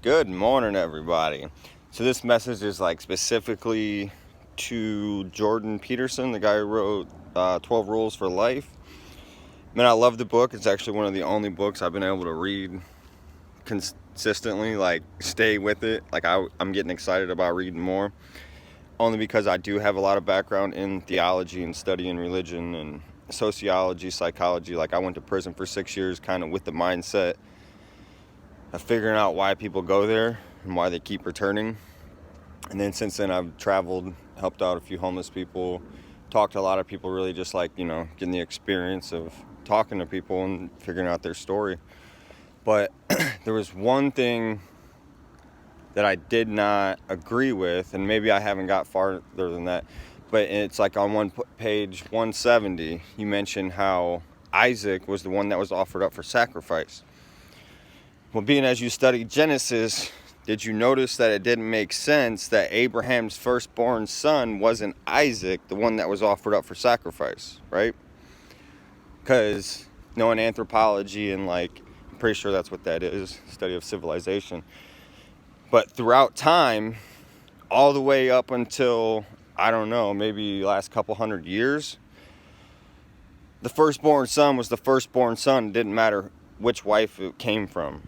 Good morning, everybody. So this message is like specifically to Jordan Peterson, the guy who wrote 12 Rules for Life. Man, I love the book. It's actually one of the only books I've been able to read consistently, like stay with it. Like I'm getting excited about reading more, only because I do have a lot of background in theology and studying religion and sociology, psychology. Like I went to prison for 6 years kind of with the mindset of figuring out why people go there and why they keep returning. And then since then I've traveled, helped out a few homeless people, talked to a lot of people, really just like, getting the experience of talking to people and figuring out their story. But there was one thing that I did not agree with, and maybe I haven't got farther than that, but it's like on page 170, you mentioned how Isaac was the one that was offered up for sacrifice. Well, being as you study Genesis, did you notice that it didn't make sense that Abraham's firstborn son wasn't Isaac, the one that was offered up for sacrifice, right? Because knowing anthropology and I'm pretty sure that's what that is, study of civilization. But throughout time, all the way up until, I don't know, maybe last couple hundred years, the firstborn son was the firstborn son. It didn't matter which wife it came from.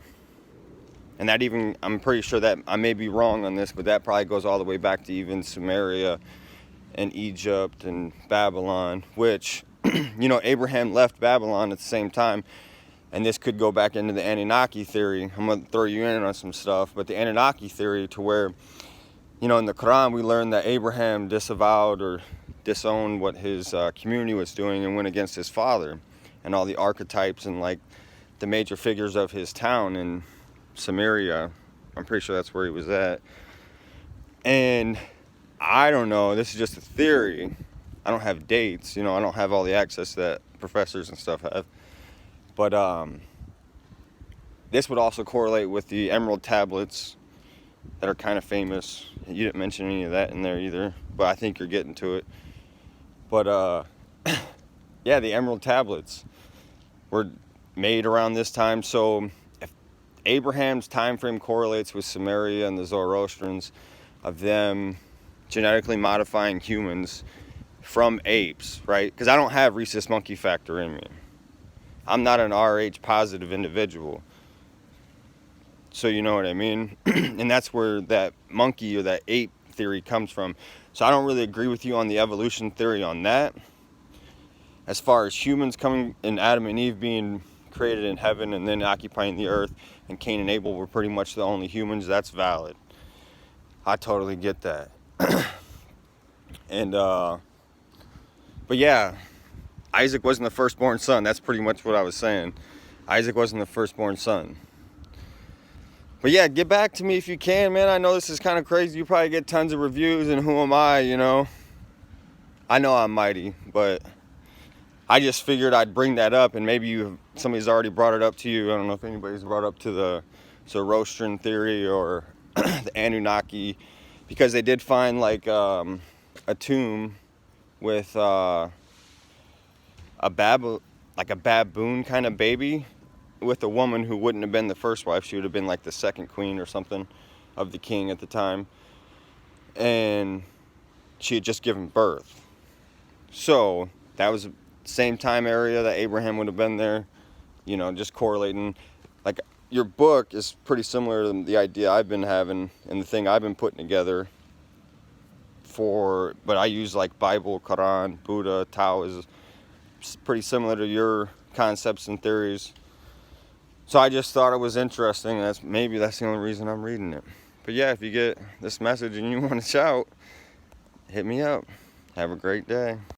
And that even, I'm pretty sure that I may be wrong on this, but that probably goes all the way back to even Samaria and Egypt and Babylon, which, Abraham left Babylon at the same time. And this could go back into the Anunnaki theory. I'm going to throw you in on some stuff, but the Anunnaki theory to where, in the Quran, we learned that Abraham disavowed or disowned what his community was doing and went against his father and all the archetypes and the major figures of his town in Samaria. I'm pretty sure that's where he was at. And I don't know, this is just a theory. I don't have dates, I don't have all the access that professors and stuff have. But this would also correlate with the emerald tablets that are kind of famous. You didn't mention any of that in there either, but I think you're getting to it. But yeah, the emerald tablets were made around this time. So if Abraham's time frame correlates with Samaria and the Zoroastrians of them genetically modifying humans from apes, right? Because I don't have rhesus monkey factor in me. I'm not an Rh positive individual. So you know what I mean? And that's where that monkey or that ape theory comes from. So I don't really agree with you on the evolution theory on that. As far as humans coming and Adam and Eve being created in heaven and then occupying the earth, and Cain and Abel were pretty much the only humans, that's valid. I totally get that. And but yeah, Isaac wasn't the firstborn son. That's pretty much what I was saying. Isaac wasn't the firstborn son. But yeah, get back to me if you can, man. I know this is kind of crazy. You probably get tons of reviews, and who am I, I know I'm mighty, but I just figured I'd bring that up, and maybe somebody's already brought it up to you. I don't know if anybody's brought up to the Zoroastrian theory or the Anunnaki, because they did find a tomb with a baboon kind of baby with a woman who wouldn't have been the first wife. She would have been the second queen or something of the king at the time, and she had just given birth. So that was the same time area that Abraham would have been there, just correlating. Your book is pretty similar to the idea I've been having and the thing I've been putting together but I use Bible, Quran, Buddha, Tao is pretty similar to your concepts and theories. So I just thought it was interesting. That's the only reason I'm reading it. But yeah, if you get this message and you want to shout, hit me up. Have a great day.